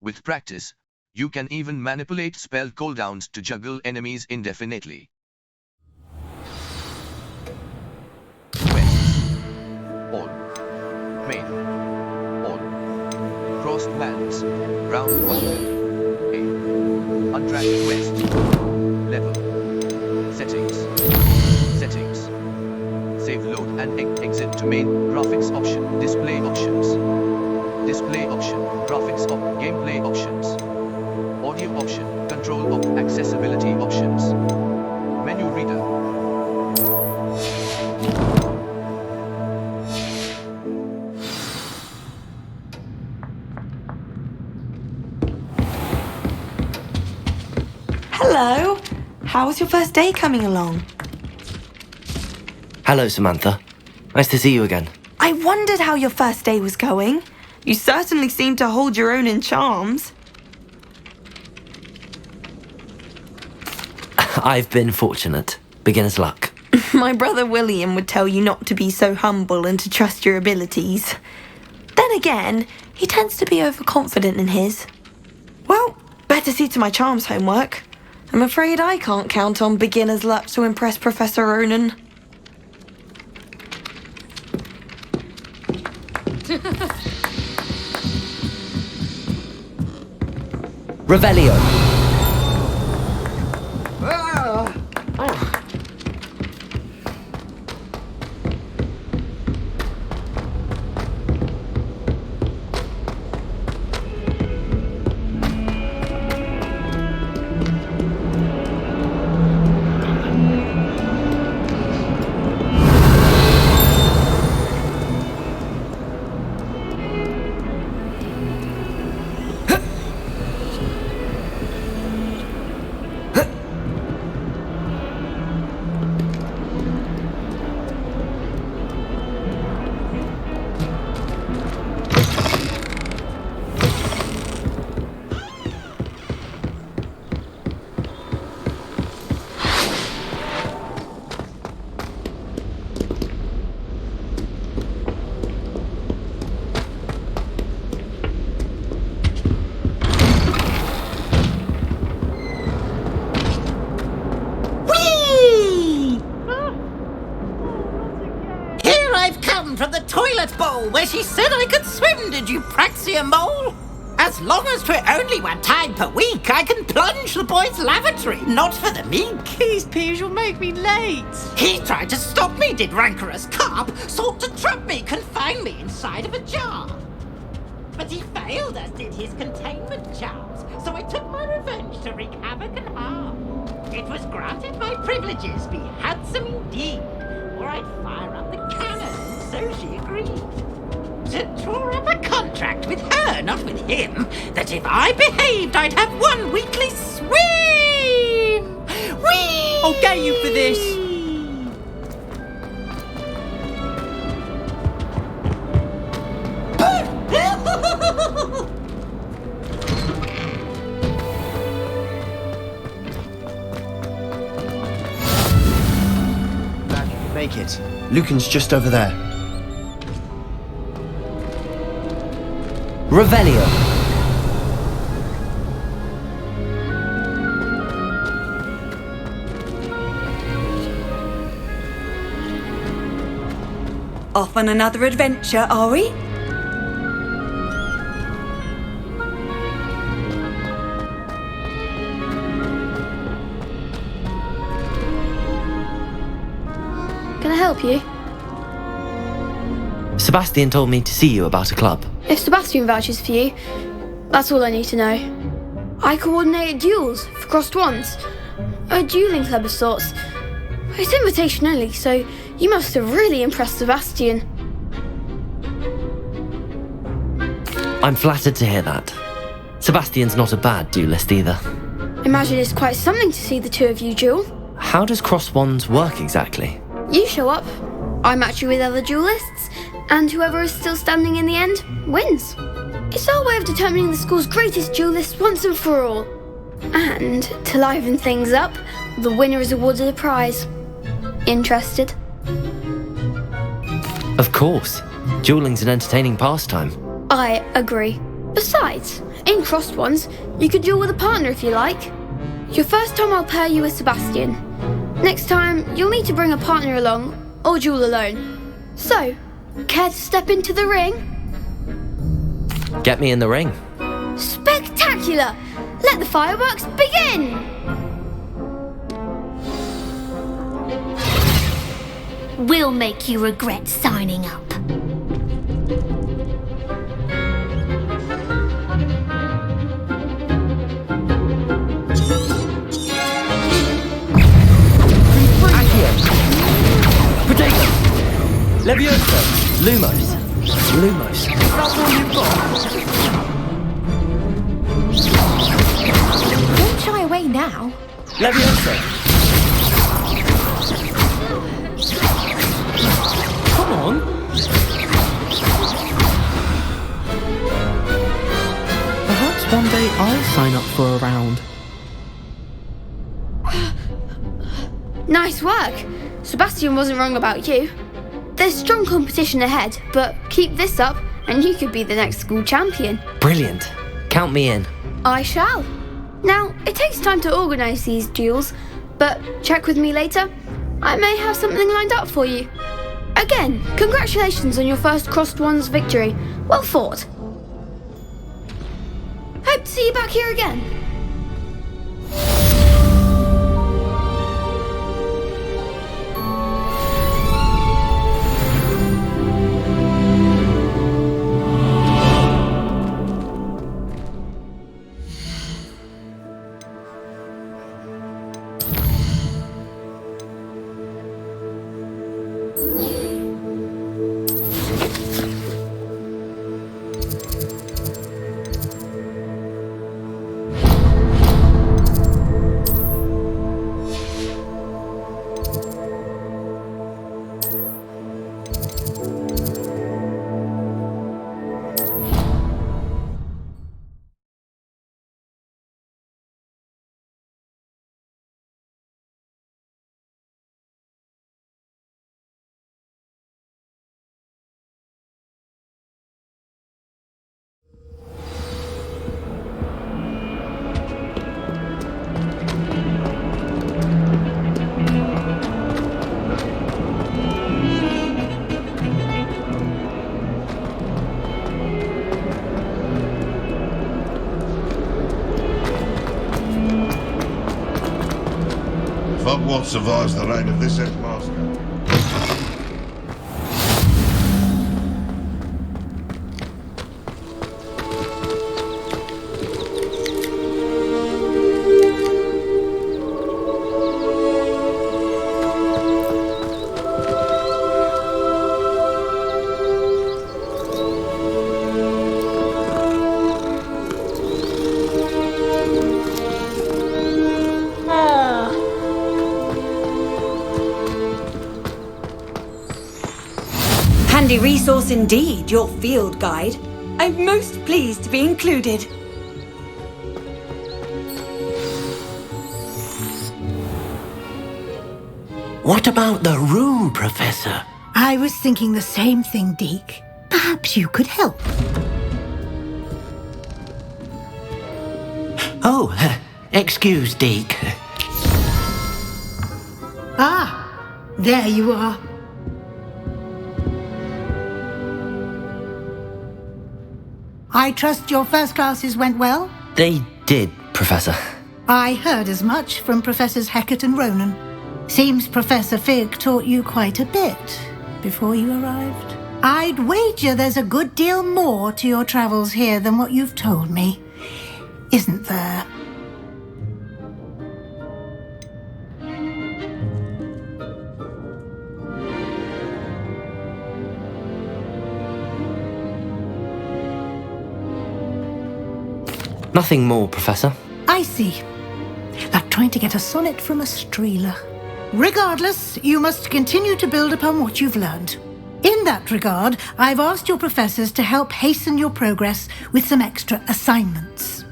With practice, you can even manipulate spell cooldowns to juggle enemies indefinitely. Quests. All. Main. All. Crossed lands. Round 1. A. Untracked quest. Level. Settings. Settings. Save load and exit to main. Graphics option. Display options. Display option. Graphics gameplay options. Audio option. Control accessibility options. Menu reader. Hello. How's your first day coming along? Hello, Samantha. Nice to see you again. I wondered how your first day was going. You certainly seem to hold your own in charms. I've been fortunate. Beginner's luck. My brother William would tell you not to be so humble and to trust your abilities. Then again, he tends to be overconfident in his. Well, better see to my charms homework. I'm afraid I can't count on beginner's luck to impress Professor Ronan. Revelio. From the toilet bowl where she said I could swim, did you praxia mole? As long as 'twere only 1 time per week, I can plunge the boy's lavatory, not for the meek. Please, Peeves, you'll make me late. He tried to stop me, did rancorous carp, sought to trap me, confine me inside of a jar. But he failed, as did his containment charms, so I took my revenge to wreak havoc and harm. It was granted my privileges be handsome indeed, or I'd fire up the cannon. So she agreed to draw up a contract with her, not with him, that if I behaved, I'd have 1 weekly swim. Whee! I'll get you for this. Glad you could make it. Lucan's just over there. Revelio. Off on another adventure, are we? Can I help you? Sebastian told me to see you about a club. If Sebastian vouches for you, that's all I need to know. I coordinate duels for crossed wands. A dueling club of sorts. It's invitation only, so you must have really impressed Sebastian. I'm flattered to hear that. Sebastian's not a bad duelist either. Imagine it's quite something to see the two of you duel. How does cross wands work exactly? You show up, I match you with other duelists, and whoever is still standing in the end wins. It's our way of determining the school's greatest duelist once and for all. And to liven things up, the winner is awarded a prize. Interested? Of course. Dueling's an entertaining pastime. I agree. Besides, in crossed ones, you could duel with a partner if you like. Your first time I'll pair you with Sebastian. Next time, you'll need to bring a partner along, or duel alone. So, care to step into the ring? Get me in the ring. Spectacular! Let the fireworks begin! We'll make you regret signing up. Potato! Levioso! Lumos! Lumos. That's all you've got? Don't shy away now. Levioso! Come on! Perhaps one day I'll sign up for a round. Nice work! Sebastian wasn't wrong about you. There's strong competition ahead, but keep this up and you could be the next school champion. Brilliant. Count me in. I shall. Now, it takes time to organise these duels, but check with me later. I may have something lined up for you. Again, congratulations on your first Crossed Ones victory. Well fought. Hope to see you back here again. Hogwarts survives the reign of this headmaster. Handy resource indeed, your field guide. I'm most pleased to be included. What about the room, Professor? I was thinking the same thing, Deke. Perhaps you could help. Oh, excuse, Deke. Ah, there you are. I trust your first classes went well? They did, Professor. I heard as much from Professors Hecat and Ronan. Seems Professor Fig taught you quite a bit before you arrived. I'd wager there's a good deal more to your travels here than what you've told me, isn't there? Nothing more, Professor. I see. Like trying to get a sonnet from a streeler. Regardless, you must continue to build upon what you've learned. In that regard, I've asked your professors to help hasten your progress with some extra assignments.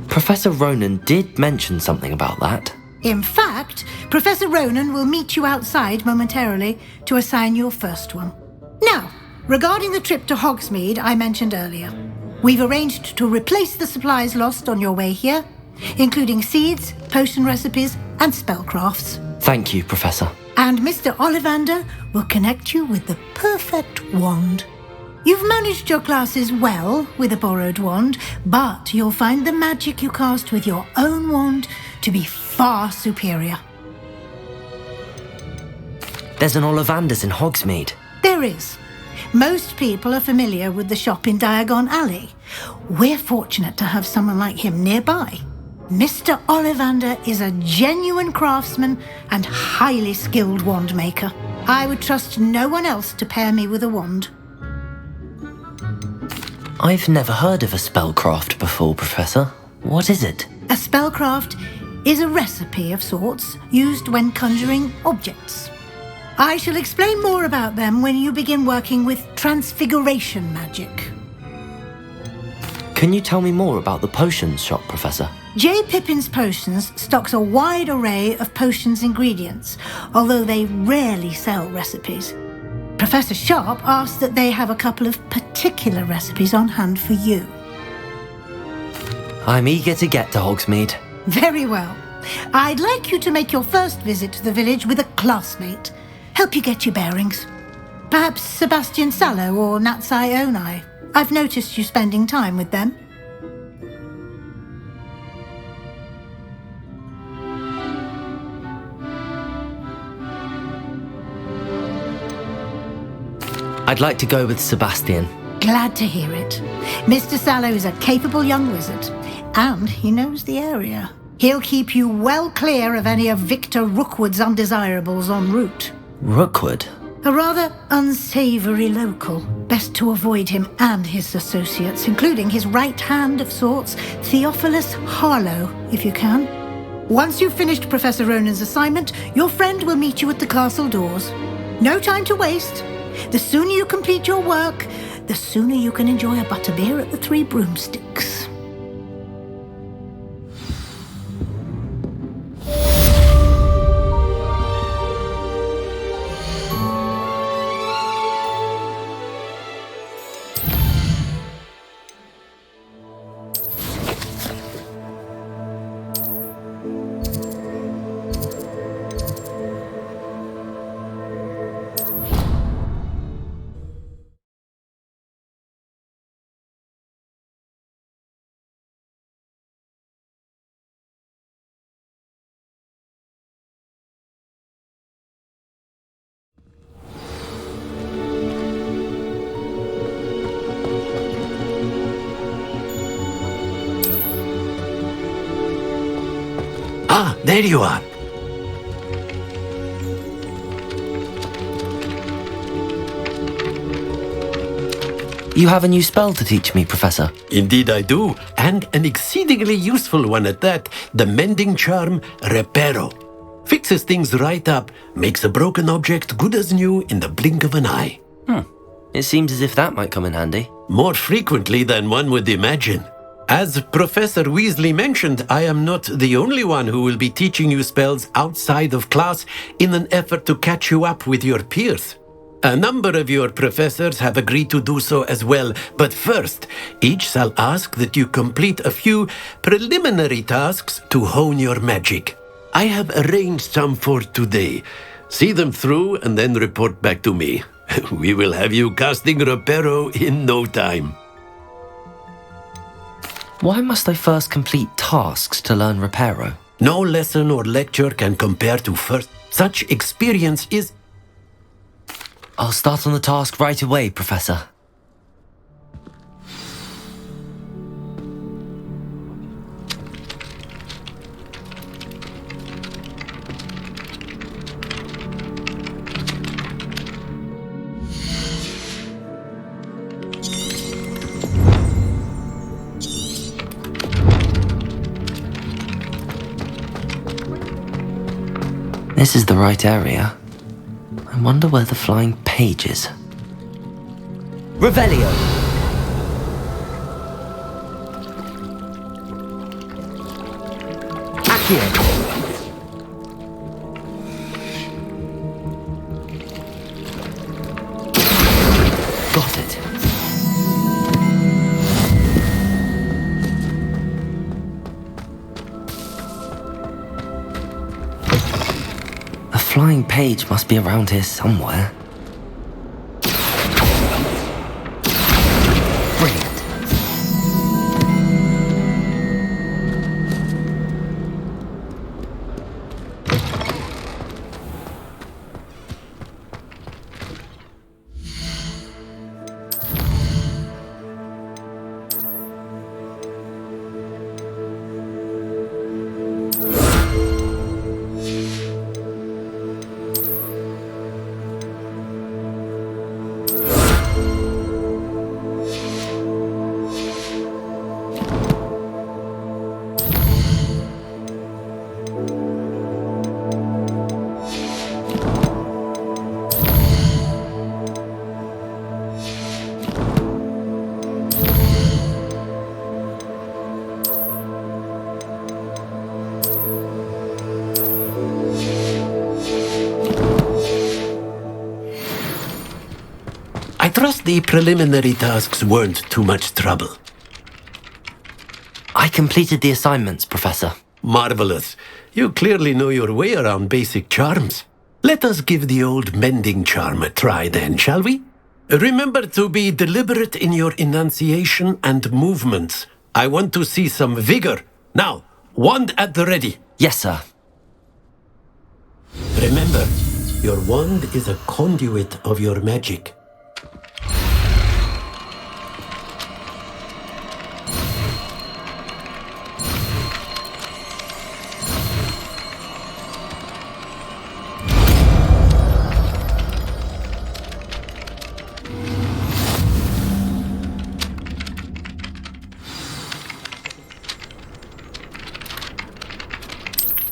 Professor Ronan did mention something about that. In fact, Professor Ronan will meet you outside momentarily to assign your first one. Now, Regarding the trip to Hogsmeade I mentioned earlier, we've arranged to replace the supplies lost on your way here, including seeds, potion recipes, and spellcrafts. Thank you, Professor. And Mr. Ollivander will connect you with the perfect wand. You've managed your classes well with a borrowed wand, but you'll find the magic you cast with your own wand to be far superior. There's an Ollivander's in Hogsmeade. There is. Most people are familiar with the shop in Diagon Alley. We're fortunate to have someone like him nearby. Mr. Ollivander is a genuine craftsman and highly skilled wand maker. I would trust no one else to pair me with a wand. I've never heard of a spellcraft before, Professor. What is it? A spellcraft is a recipe of sorts used when conjuring objects. I shall explain more about them when you begin working with transfiguration magic. Can you tell me more about the potions shop, Professor? J. Pippin's Potions stocks a wide array of potions ingredients, although they rarely sell recipes. Professor Sharp asked that they have a couple of particular recipes on hand for you. I'm eager to get to Hogsmeade. Very well. I'd like you to make your first visit to the village with a classmate. Help you get your bearings. Perhaps Sebastian Sallow or Natsai Onai. I've noticed you spending time with them. I'd like to go with Sebastian. Glad to hear it. Mr. Sallow is a capable young wizard, and he knows the area. He'll keep you well clear of any of Victor Rookwood's undesirables en route. Rookwood? A rather unsavoury local. Best to avoid him and his associates, including his right hand of sorts, Theophilus Harlow, if you can. Once you've finished Professor Ronan's assignment, your friend will meet you at the castle doors. No time to waste. The sooner you complete your work, the sooner you can enjoy a butterbeer at the Three Broomsticks. Ah, there you are. You have a new spell to teach me, Professor. Indeed I do, and an exceedingly useful one at that, the mending charm Reparo. Fixes things right up, makes a broken object good as new in the blink of an eye. It seems as if that might come in handy. More frequently than one would imagine. As Professor Weasley mentioned, I am not the only one who will be teaching you spells outside of class in an effort to catch you up with your peers. A number of your professors have agreed to do so as well, but first, each shall ask that you complete a few preliminary tasks to hone your magic. I have arranged some for today. See them through and then report back to me. We will have you casting Reparo in no time. Why must I first complete tasks to learn Reparo? No lesson or lecture can compare to first. Such experience is... I'll start on the task right away, Professor. This is the right area. I wonder where the flying page is. Revelio! Accio! flying page must be around here somewhere. Brilliant. I trust the preliminary tasks weren't too much trouble. I completed the assignments, Professor. Marvelous. You clearly know your way around basic charms. Let us give the old mending charm a try then, shall we? Remember to be deliberate in your enunciation and movements. I want to see some vigor. Now, wand at the ready. Yes, sir. Remember, your wand is a conduit of your magic.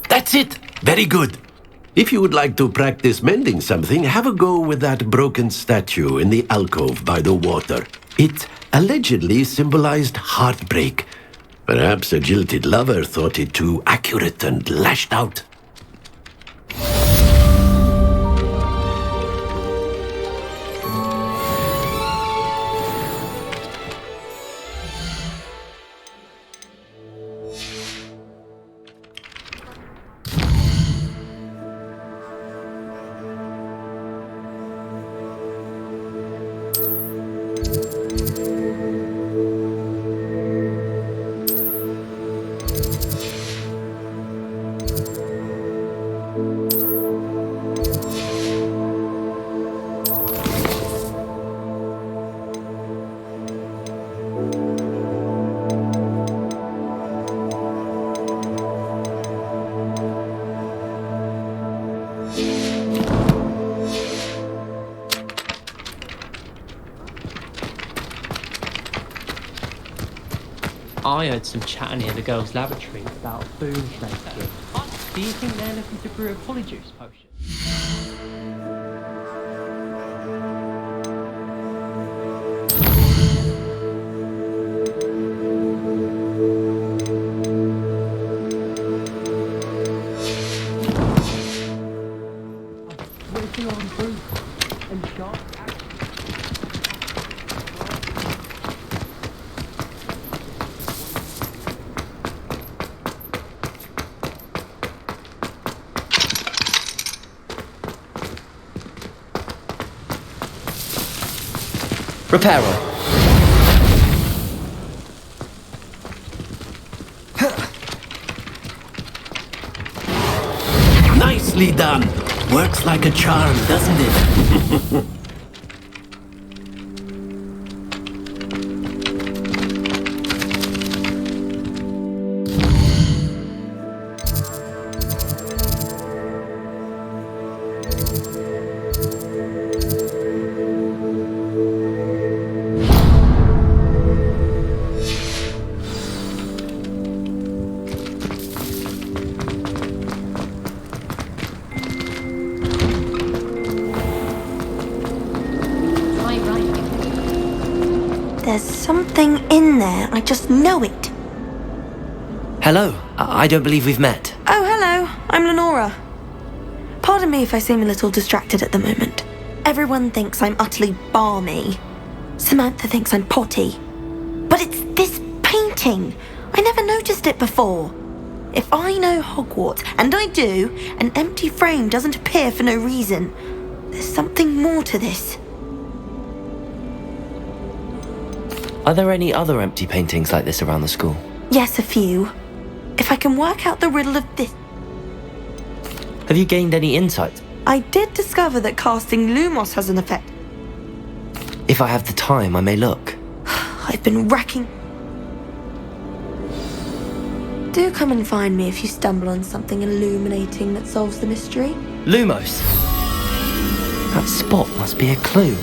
That's it! Very good. If you would like to practice mending something, have a go with that broken statue in the alcove by the water. It allegedly symbolized heartbreak. Perhaps a jilted lover thought it too accurate and lashed out. I heard some chatting near the girls' lavatory about a boom snake. Do you think they're looking to brew a polyjuice potion? Working on boots and sharp Repairer. Nicely done. Works like a charm, doesn't it? There's something in there, I just know it. Hello. I don't believe we've met. Oh, hello. I'm Lenora. Pardon me if I seem a little distracted at the moment. Everyone thinks I'm utterly balmy. Samantha thinks I'm potty. But it's this painting. I never noticed it before. If I know Hogwarts, and I do, an empty frame doesn't appear for no reason. There's something more to this. Are there any other empty paintings like this around the school? Yes, a few. If I can work out the riddle of this... Have you gained any insight? I did discover that casting Lumos has an effect. If I have the time, I may look. I've been racking... Do come and find me if you stumble on something illuminating that solves the mystery. Lumos! That spot must be a clue.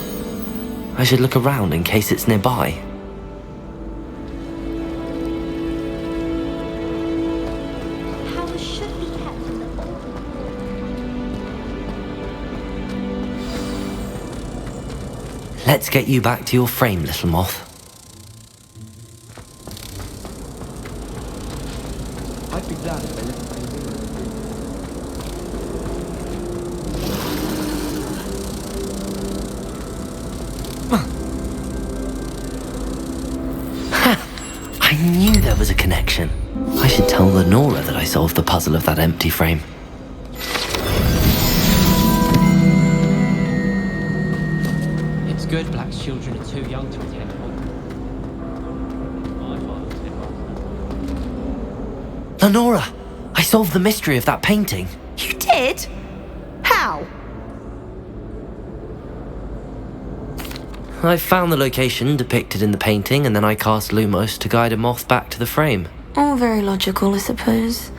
I should look around in case it's nearby. Powers should be kept in the vault. Let's get you back to your frame, little moth. I'd be glad if they let me do I knew there was a connection. I should tell Lenora that I solved the puzzle of that empty frame. It's good black children are too young to attend Hogwarts. Lenora! I solved the mystery of that painting. You did? How? I found the location depicted in the painting, and then I cast Lumos to guide a moth back to the frame. All very logical, I suppose.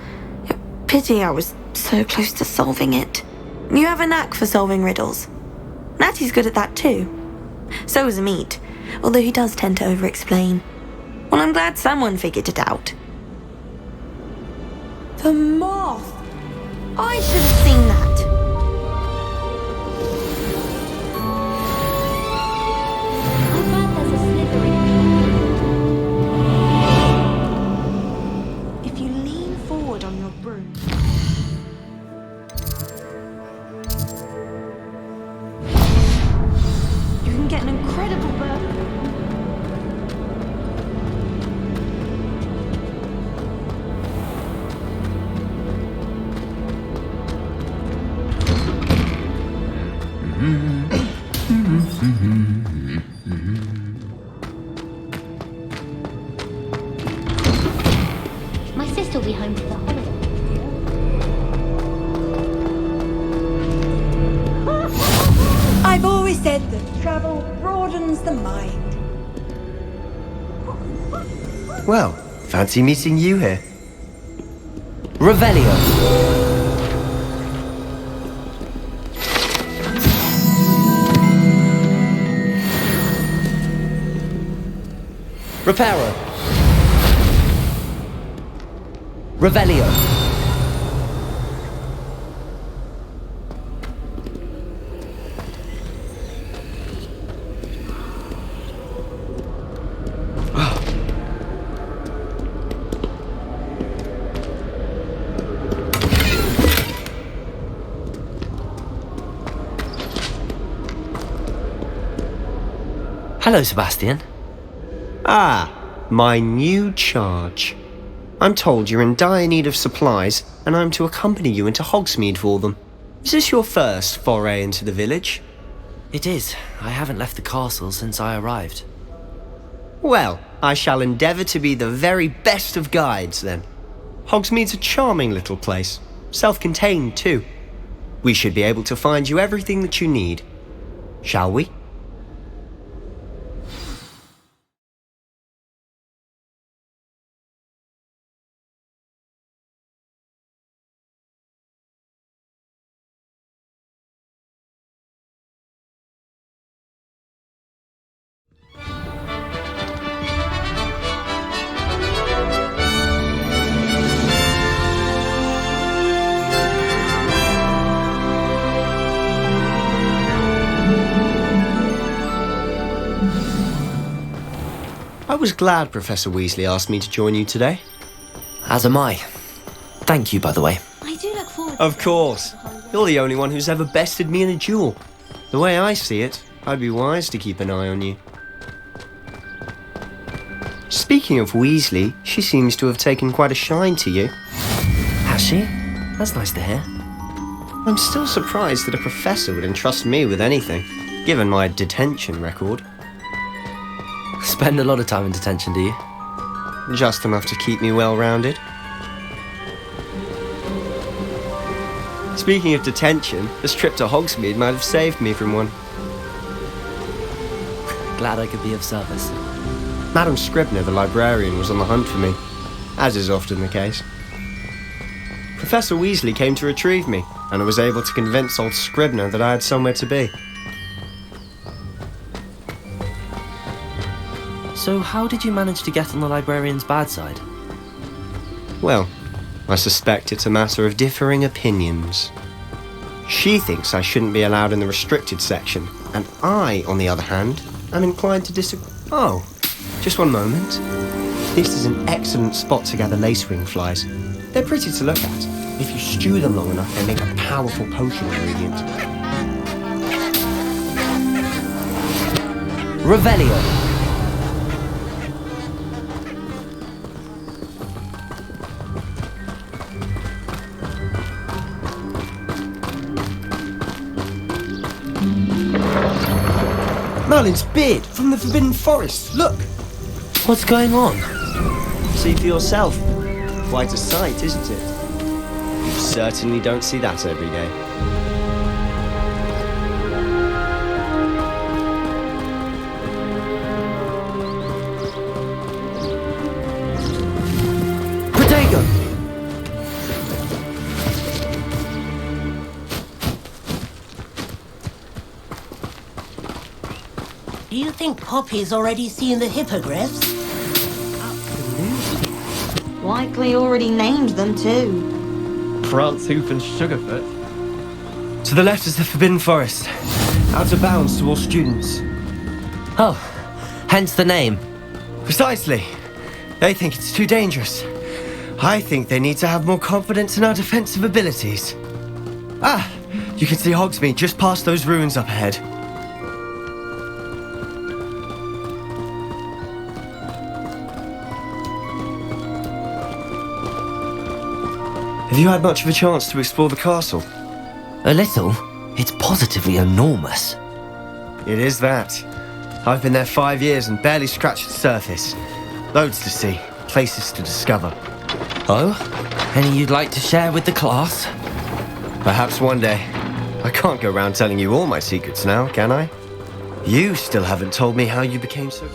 Pity I was so close to solving it. You have a knack for solving riddles. Natty's good at that too. So is Meat, although he does tend to over-explain. Well, I'm glad someone figured it out. The moth! I should have seen that. If you lean forward on your broom... you can get an incredible bird. My sister will be home for the holiday. I've always said that travel broadens the mind. Well, fancy meeting you here. Revelio! Reparo! Revelio! Hello, Sebastian. Ah, my new charge. I'm told you're in dire need of supplies, and I'm to accompany you into Hogsmeade for them. Is this your first foray into the village? It is. I haven't left the castle since I arrived. Well, I shall endeavour to be the very best of guides, then. Hogsmeade's a charming little place. Self-contained, too. We should be able to find you everything that you need. Shall we? I was glad Professor Weasley asked me to join you today. As am I. Thank you, by the way. I do look forward to Of course. You're the only one who's ever bested me in a duel. The way I see it, I'd be wise to keep an eye on you. Speaking of Weasley, she seems to have taken quite a shine to you. Has she? That's nice to hear. I'm still surprised that a professor would entrust me with anything, given my detention record. Spend a lot of time in detention, do you? Just enough to keep me well-rounded. Speaking of detention, this trip to Hogsmeade might have saved me from one. Glad I could be of service. Madam Scribner, the librarian, was on the hunt for me, as is often the case. Professor Weasley came to retrieve me, and I was able to convince old Scribner that I had somewhere to be. So how did you manage to get on the librarian's bad side? Well, I suspect it's a matter of differing opinions. She thinks I shouldn't be allowed in the restricted section, and I, on the other hand, am inclined to disagree. Oh, just one moment. This is an excellent spot to gather lacewing flies. They're pretty to look at. If you stew them long enough, they make a powerful potion ingredient. Revelio. Merlin's beard from the Forbidden Forest. Look! What's going on? See for yourself. Quite a sight, isn't it? You certainly don't see that every day. Protego! Do you think Poppy's already seen the hippogriffs? Likely already named them too. Prantzoof and Sugarfoot. To the left is the Forbidden Forest. Out of bounds to all students. Oh, hence the name. Precisely. They think it's too dangerous. I think they need to have more confidence in our defensive abilities. Ah, you can see Hogsmeade just past those ruins up ahead. Have you had much of a chance to explore the castle? A little. It's positively enormous. It is that. I've been there 5 years and barely scratched the surface. Loads to see, places to discover. Oh? Any you'd like to share with the class? Perhaps one day. I can't go around telling you all my secrets now, can I? You still haven't told me how you became so...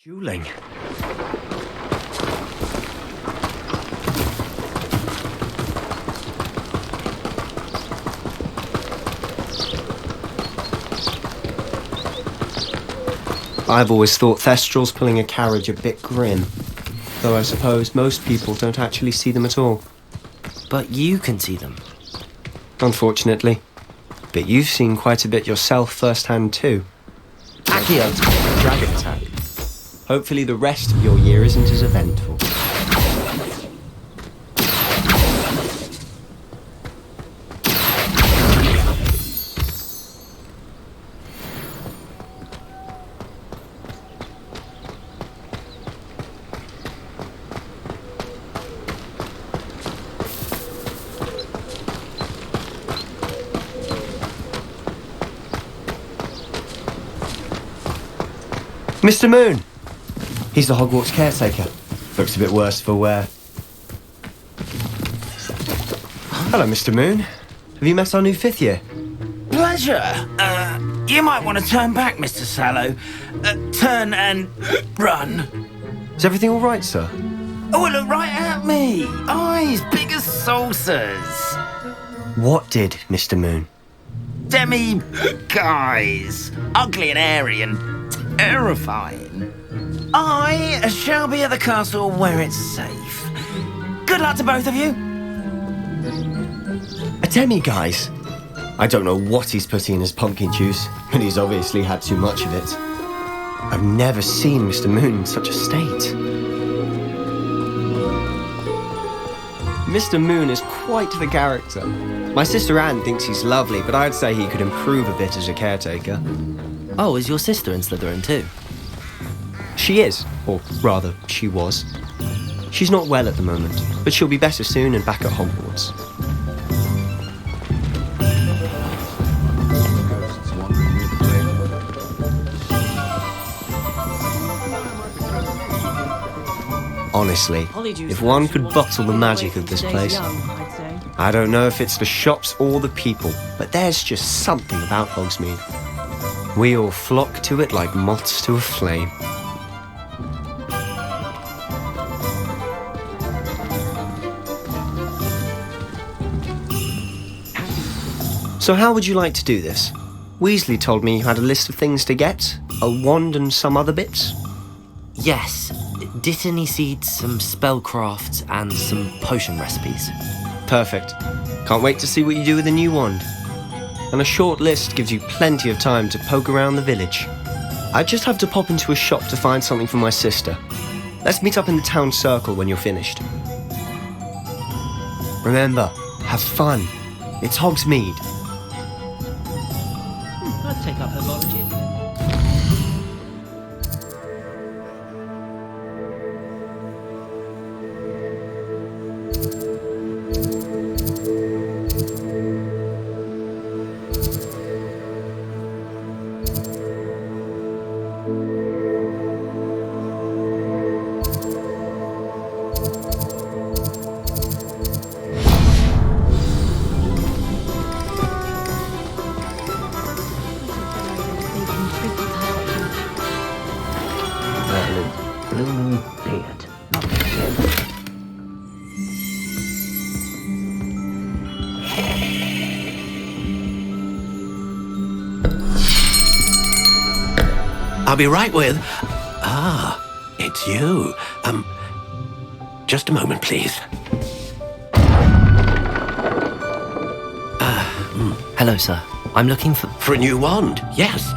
Dueling. I've always thought Thestrals pulling a carriage a bit grim, though I suppose most people don't actually see them at all. But you can see them. Unfortunately. But you've seen quite a bit yourself firsthand too. Accio, dragon attack. Hopefully the rest of your year isn't as eventful. Mr. Moon! He's the Hogwarts caretaker. Looks a bit worse for wear. Hello, Mr. Moon. Have you met our new 5th year? Pleasure. You might want to turn back, Mr. Sallow. Turn and run. Is everything all right, sir? Oh, look right at me. Eyes big as saucers. What did, Mr. Moon? Demi-guys. Ugly and airy and terrifying. I shall be at the castle where it's safe. Good luck to both of you. demi-guise? I don't know what he's putting in his pumpkin juice, but he's obviously had too much of it. I've never seen Mr. Moon in such a state. Mr. Moon is quite the character. My sister Anne thinks he's lovely, but I'd say he could improve a bit as a caretaker. Oh, is your sister in Slytherin too? She is, or rather, she was. She's not well at the moment, but she'll be better soon and back at Hogwarts. Honestly, if one could bottle the magic of this place, I don't know if it's the shops or the people, but there's just something about Hogsmeade. We all flock to it like moths to a flame. So how would you like to do this? Weasley told me you had a list of things to get, a wand and some other bits. Yes. Dittany seeds, some spellcrafts, and some potion recipes. Perfect. Can't wait to see what you do with the new wand. And a short list gives you plenty of time to poke around the village. I just have to pop into a shop to find something for my sister. Let's meet up in the town circle when you're finished. Remember, have fun. It's Hogsmeade. I'd take up her logic. I'll be right with... Ah, it's you. Just a moment, please. Hello, sir. I'm looking for... For a new wand, yes.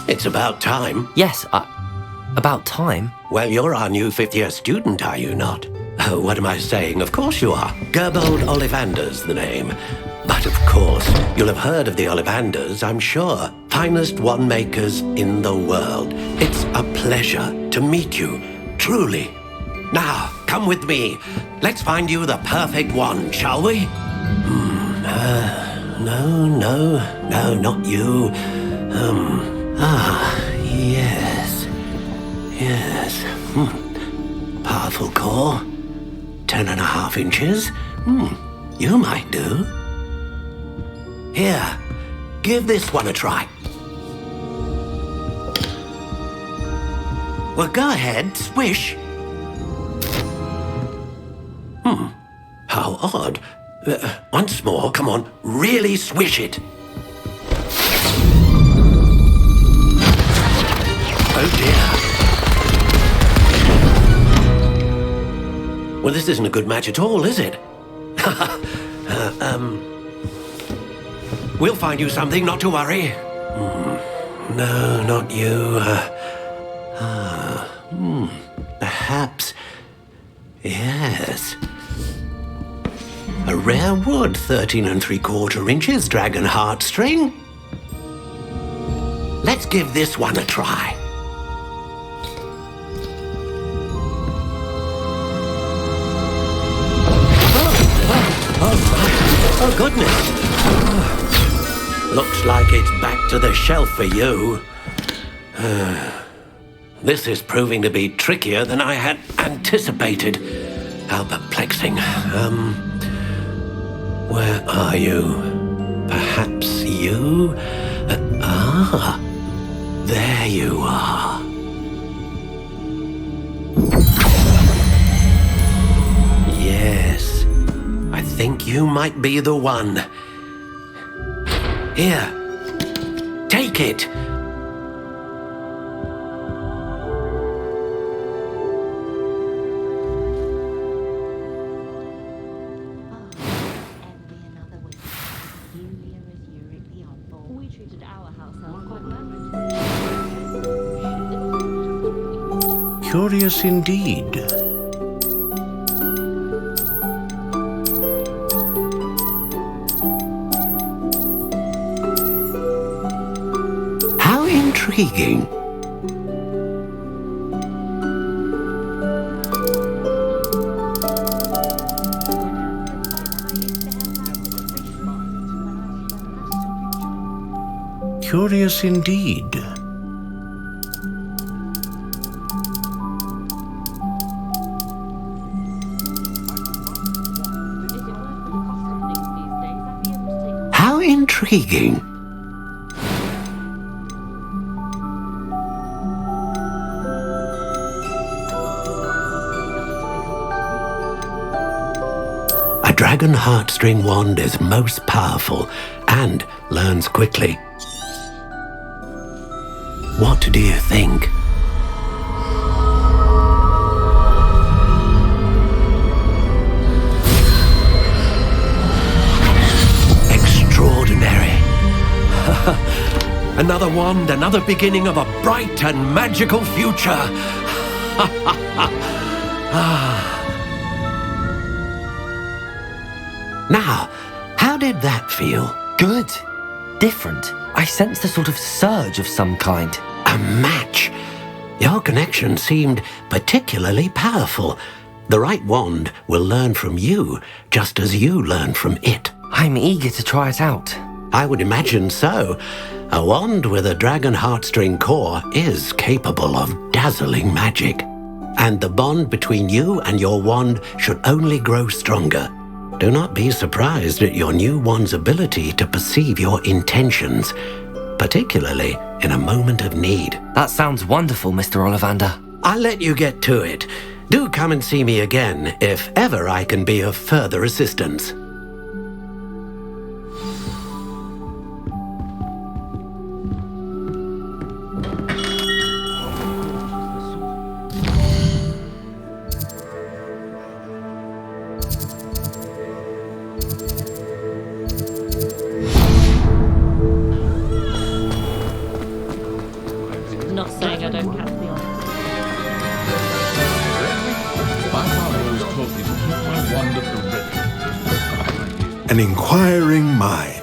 It's about time. Yes, about time? Well, you're our new fifth-year student, are you not? Oh, what am I saying? Of course you are. Gerbold Ollivander's the name. But of course, you'll have heard of the Ollivanders, I'm sure. Finest wand makers in the world. It's a pleasure to meet you, truly. Now, come with me. Let's find you the perfect wand, shall we? No, not you. Yes. Powerful core. 10.5 inches. You might do. Here, give this one a try. Well, go ahead, swish. How odd. Once more, come on, really swish it. Oh dear. Well, this isn't a good match at all, is it? We'll find you something, not to worry. No, not you. Perhaps. Yes. A rare wood, 13 3/4 inches, dragon heartstring. Let's give this one a try. Oh goodness. Looks like it's back to the shelf for you. This is proving to be trickier than I had anticipated. How perplexing. Where are you? Perhaps you? There you are. Yes, I think you might be the one. Here, take it. Curious indeed. How intriguing. Curious indeed. How intriguing. A dragon heartstring wand is most powerful and learns quickly. What do you think? Extraordinary. Another wand, another beginning of a bright and magical future. Now, how did that feel? Good. Different. I sensed a sort of surge of some kind. A match. Your connection seemed particularly powerful. The right wand will learn from you, just as you learn from it. I'm eager to try it out. I would imagine so. A wand with a dragon heartstring core is capable of dazzling magic. And the bond between you and your wand should only grow stronger. Do not be surprised at your new wand's ability to perceive your intentions, particularly in a moment of need. That sounds wonderful, Mr. Ollivander. I'll let you get to it. Do come and see me again if ever I can be of further assistance. Not saying I don't catch the eye. My father always taught me to keep my wand at the ready. An inquiring mind.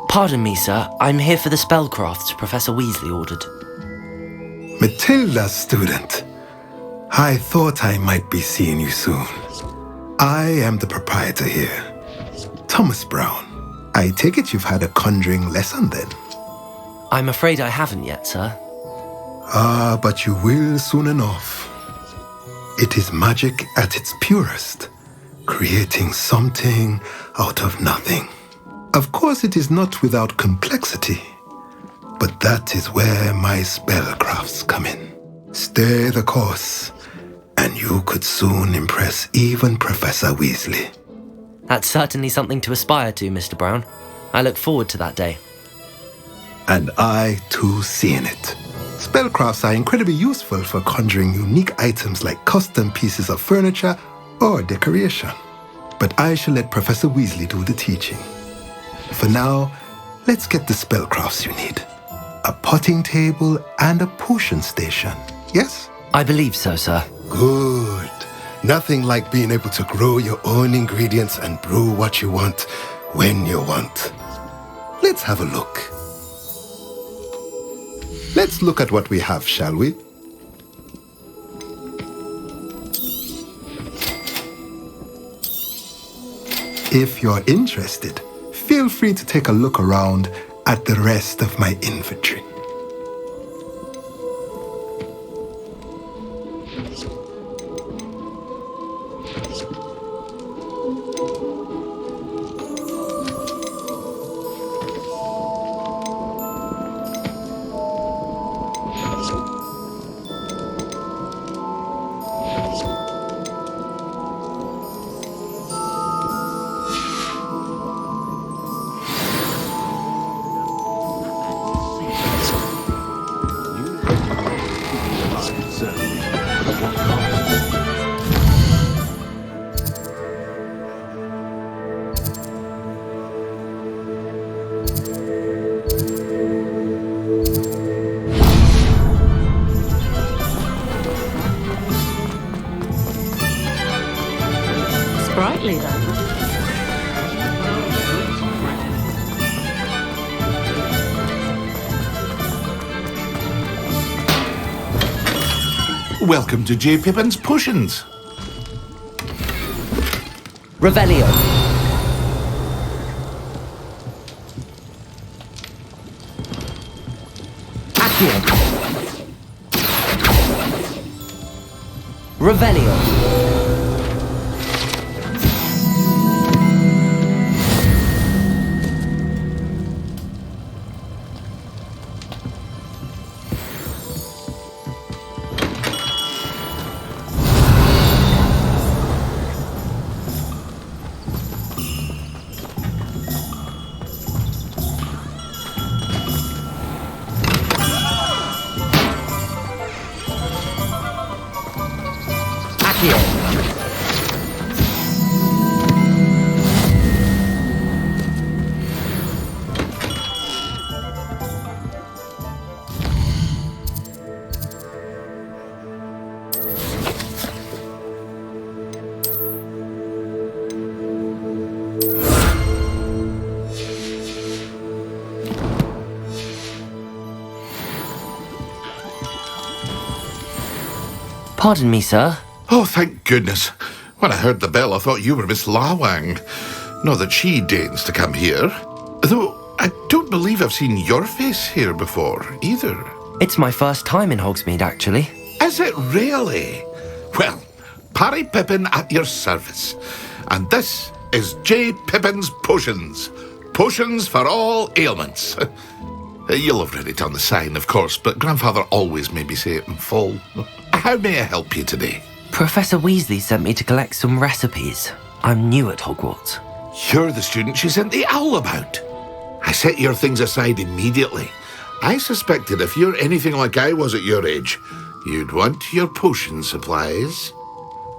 Pardon me, sir. I'm here for the spellcrafts Professor Weasley ordered. Matilda, student. I thought I might be seeing you soon. I am the proprietor here, Thomas Brown. I take it you've had a conjuring lesson then? I'm afraid I haven't yet, sir. Ah, but you will soon enough. It is magic at its purest, creating something out of nothing. Of course, it is not without complexity, but that is where my spellcrafts come in. Stay the course, and you could soon impress even Professor Weasley. That's certainly something to aspire to, Mr. Brown. I look forward to that day. And I, too, seeing it. Spellcrafts are incredibly useful for conjuring unique items like custom pieces of furniture or decoration. But I shall let Professor Weasley do the teaching. For now, let's get the spellcrafts you need. A potting table and a potion station, yes? I believe so, sir. Good. Nothing like being able to grow your own ingredients and brew what you want when you want. Let's have a look. Let's look at what we have, shall we? If you're interested, feel free to take a look around at the rest of my inventory. Welcome to J. Pippin's Potions. Revelio. Accio. Revelio. Pardon me, sir. Oh, thank goodness. When I heard the bell, I thought you were Miss Lawang. Not that she deigns to come here. Though I don't believe I've seen your face here before, either. It's my first time in Hogsmeade, actually. Is it really? Well, Parry Pippin at your service. And this is J. Pippin's Potions. Potions for all ailments. You'll have read it on the sign, of course, but Grandfather always made me say it in full. How may I help you today? Professor Weasley sent me to collect some recipes. I'm new at Hogwarts. You're the student she sent the owl about. I set your things aside immediately. I suspected if you're anything like I was at your age, you'd want your potion supplies.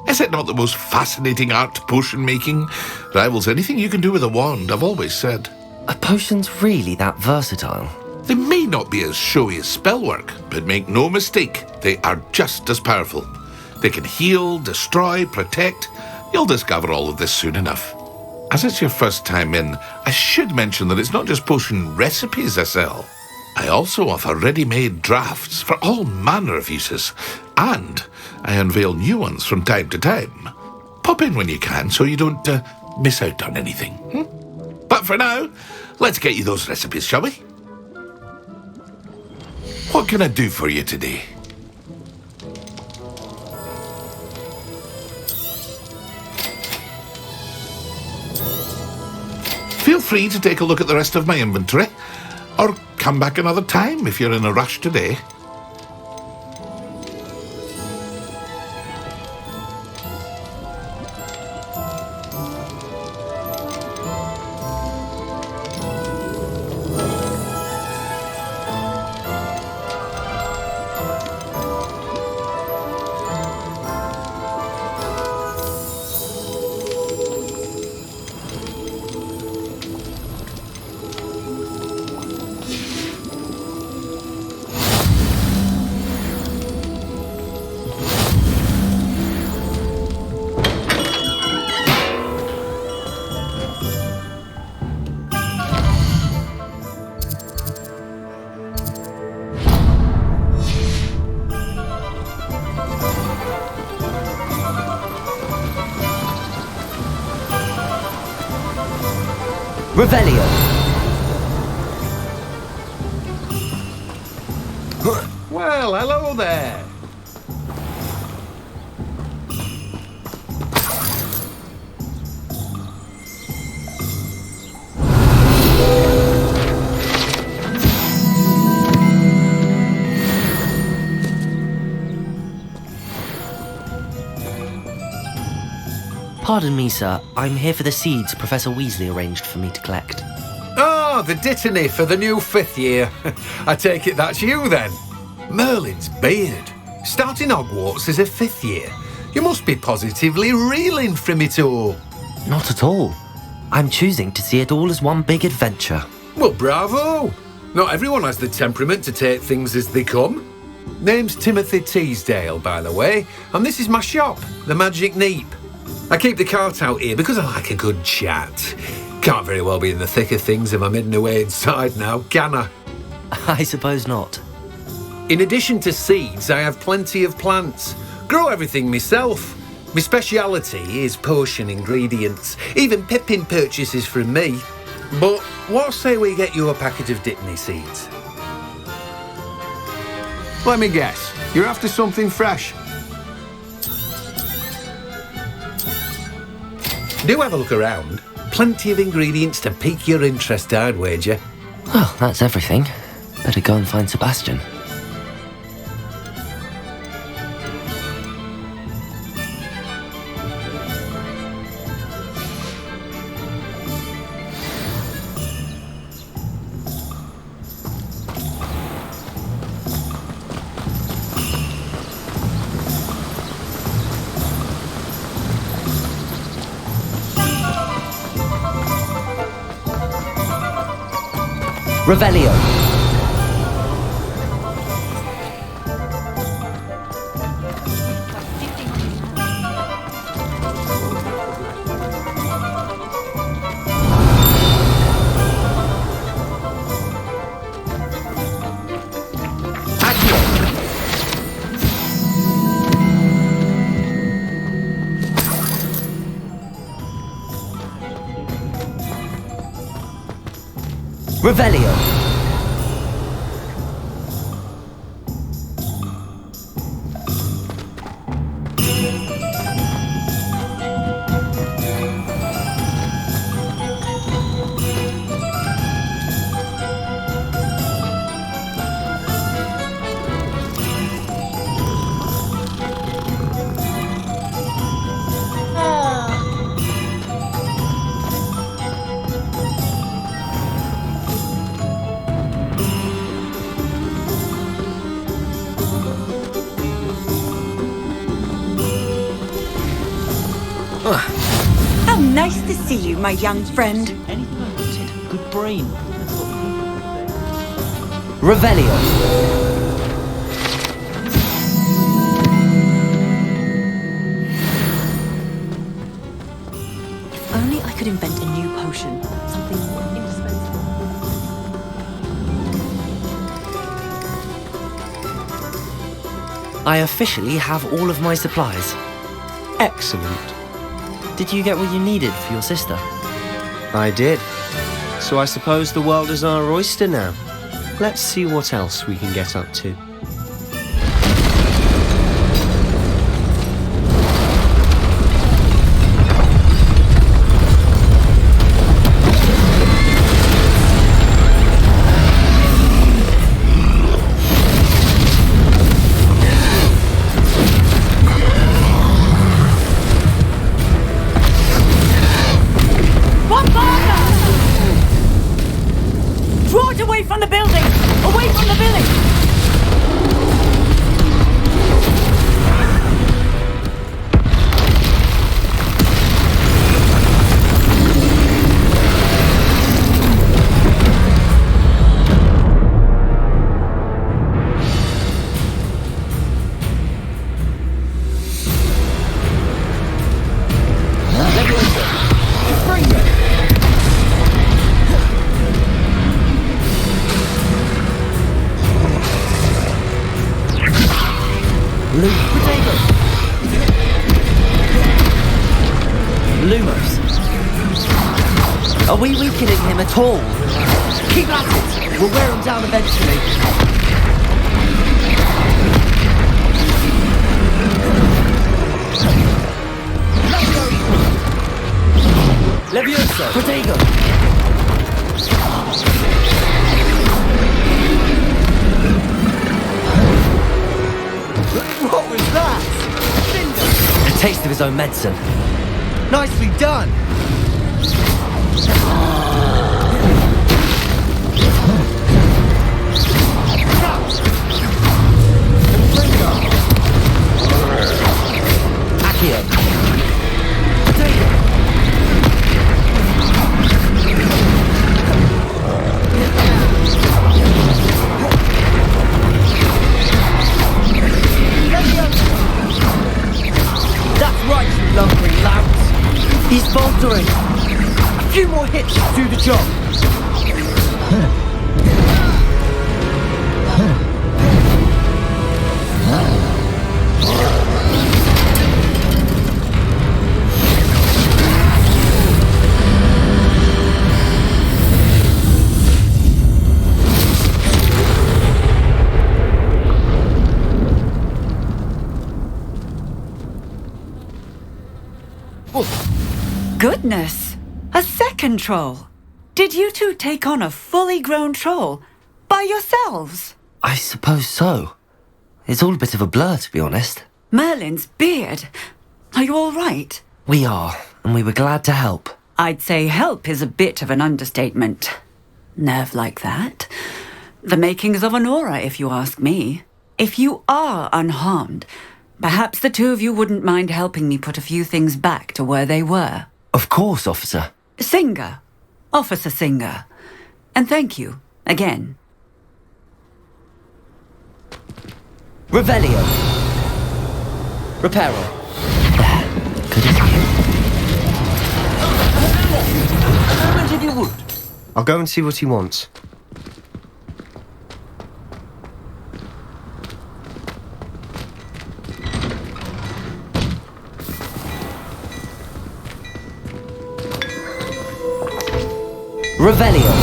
Is it not the most fascinating art, potion making? Rivals anything you can do with a wand, I've always said. Are potions really that versatile? They may not be as showy as spellwork, but make no mistake, they are just as powerful. They can heal, destroy, protect. You'll discover all of this soon enough. As it's your first time in, I should mention that it's not just potion recipes I sell. I also offer ready-made drafts for all manner of uses, and I unveil new ones from time to time. Pop in when you can so you don't miss out on anything. But for now, let's get you those recipes, shall we? What can I do for you today? Feel free to take a look at the rest of my inventory, or come back another time if you're in a rush today. Revelio. Well, hello there. Pardon me, sir. I'm here for the seeds Professor Weasley arranged for me to collect. Oh, the dittany for the new 5th year. I take it that's you, then. Merlin's beard. Starting Hogwarts as a 5th year. You must be positively reeling from it all. Not at all. I'm choosing to see it all as one big adventure. Well, bravo. Not everyone has the temperament to take things as they come. Name's Timothy Teasdale, by the way, and this is my shop, the Magic Neep. I keep the cart out here because I like a good chat. Can't very well be in the thick of things if I'm hidden away inside now, can I? I suppose not. In addition to seeds, I have plenty of plants. Grow everything myself. My speciality is potion ingredients. Even Pippin purchases from me. But what say we get you a packet of Dipney seeds? Let me guess. You're after something fresh. Do have a look around. Plenty of ingredients to pique your interest, I'd wager. Well, that's everything. Better go and find Sebastian. Revelio. Revelio. How nice to see you, my young friend. Anything I wanted. Good brain. Revelio. If only I could invent a new potion. Something indispensable. I officially have all of my supplies. Excellent. Did you get what you needed for your sister? I did. So I suppose the world is our oyster now. Let's see what else we can get up to. Draw it away from the building! Away from the village! Lumos. Are we weakening him at all? Keep at it! We'll wear him down eventually. Levioso! Protego! What was that? A taste of his own medicine. Nicely done! Accio. That's right, you lumbering louts! He's faltering! A few more hits to do the job! goodness! A second troll! Did you two take on a fully grown troll by yourselves? I suppose so. It's all a bit of a blur, to be honest. Merlin's beard. Are you all right? We are, and we were glad to help. I'd say help is a bit of an understatement. Nerve like that. The makings of an aura, if you ask me. If you are unharmed, perhaps the two of you wouldn't mind helping me put a few things back to where they were. Of course, officer. Singer. Officer Singer. And thank you, again. Revelio. Reparo. There. Good as new. A moment if you would. I'll go and see what he wants. Revelio.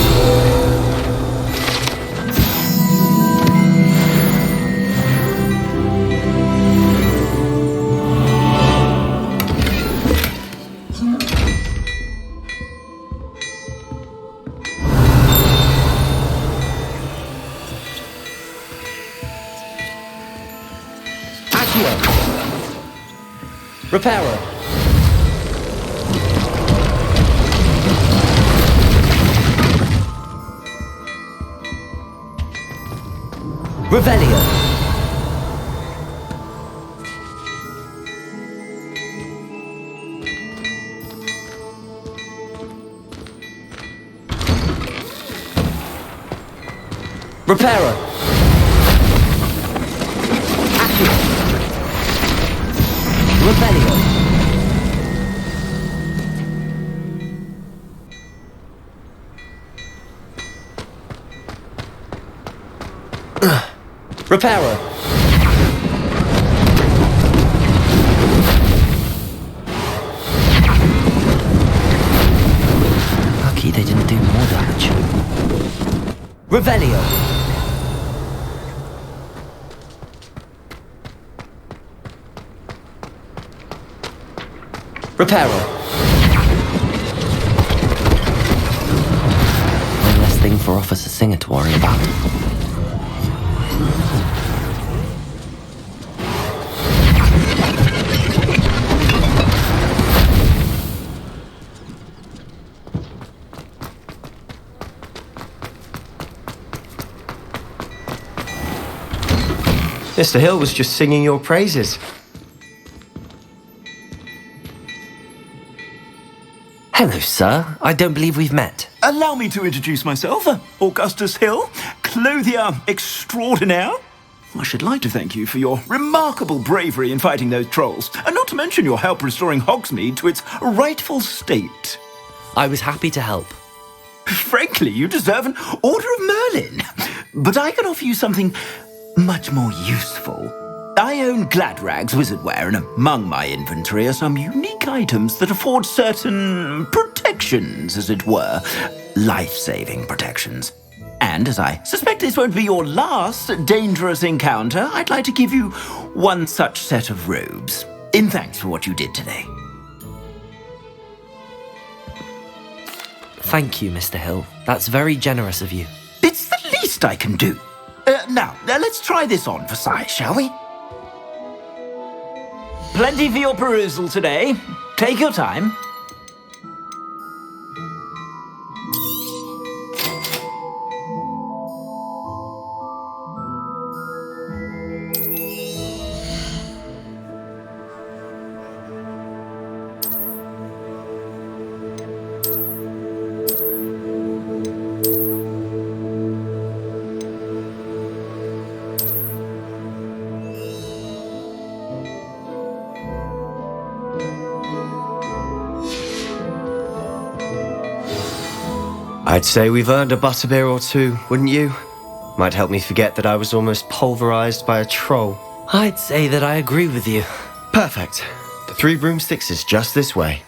Accio. Reparo. Revelio. Reparo. Accio. Revelio. Reparo. Lucky they didn't do more damage. Revelio. Reparo. One less thing for Officer Singer to worry about. Mr. Hill was just singing your praises. Hello, sir. I don't believe we've met. Allow me to introduce myself, Augustus Hill, clothier extraordinaire. I should like to thank you for your remarkable bravery in fighting those trolls, and not to mention your help restoring Hogsmeade to its rightful state. I was happy to help. Frankly, you deserve an Order of Merlin. But I can offer you something much more useful. I own Gladrag's wizardware, and among my inventory are some unique items that afford certain protections, as it were. Life-saving protections. And as I suspect this won't be your last dangerous encounter, I'd like to give you one such set of robes, in thanks for what you did today. Thank you, Mr. Hill. That's very generous of you. It's the least I can do. Now, let's try this on for size, shall we? Plenty for your perusal today. Take your time. I'd say we've earned a butterbeer or two, wouldn't you? Might help me forget that I was almost pulverized by a troll. I'd say that I agree with you. Perfect. The 3 broomsticks is just this way.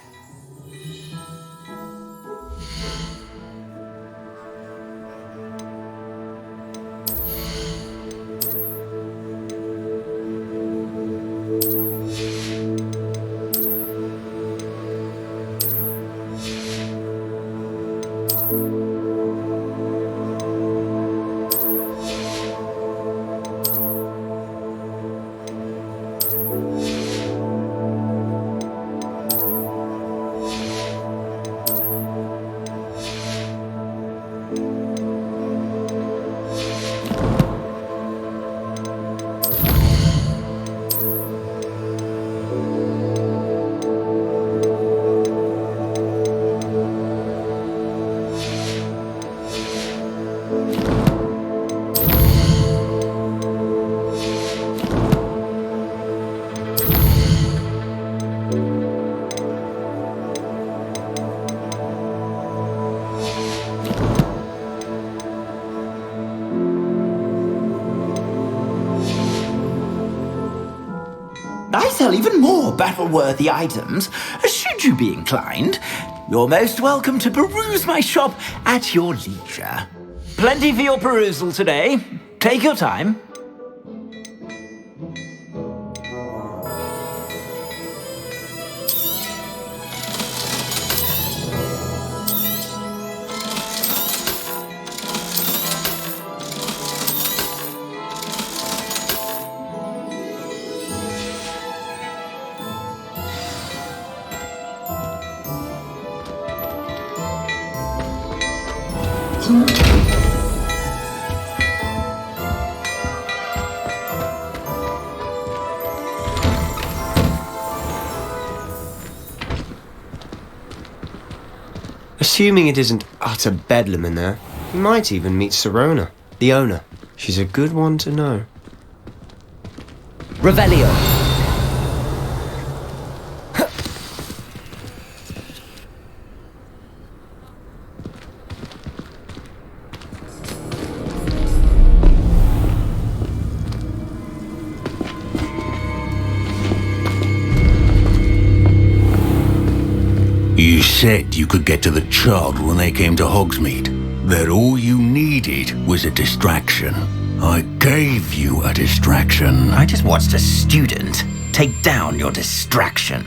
I sell even more battle-worthy items, should you be inclined. You're most welcome to peruse my shop at your leisure. Plenty for your perusal today. Take your time. Assuming it isn't utter bedlam in there, you might even meet Sirona, the owner. She's a good one to know. Revelio. You said you could get to the child when they came to Hogsmeade. That all you needed was a distraction. I gave you a distraction. I just watched a student take down your distraction.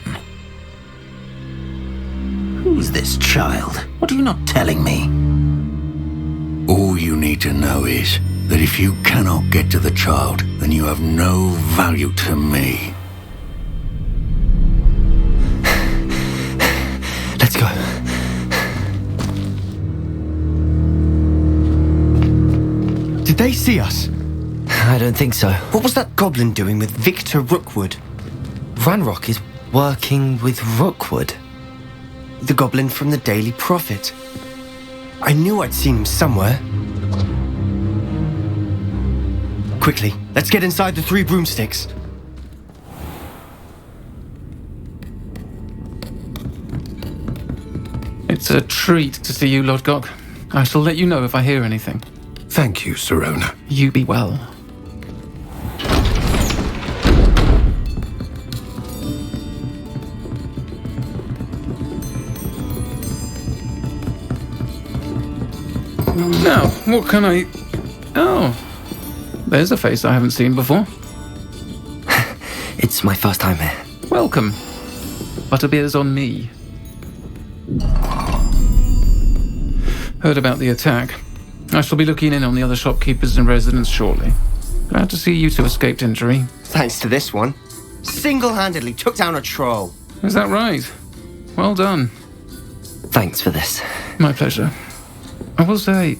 Who's this child? What are you not telling me? All you need to know is that if you cannot get to the child, then you have no value to me. Let's go. Did they see us? I don't think so. What was that goblin doing with Victor Rookwood? Ranrock is working with Rookwood. The goblin from the Daily Prophet. I knew I'd seen him somewhere. Quickly, let's get inside the 3 broomsticks. It's a treat to see you, Lodgok. I shall let you know if I hear anything. Thank you, Sirona. You be well. Now, what can I... Oh, there's a face I haven't seen before. It's my first time here. Welcome. Butterbeer's on me. Heard about the attack. I shall be looking in on the other shopkeepers and residents shortly. Glad to see you two escaped injury. Thanks to this one. Single-handedly took down a troll. Is that right? Well done. Thanks for this. My pleasure. I will say,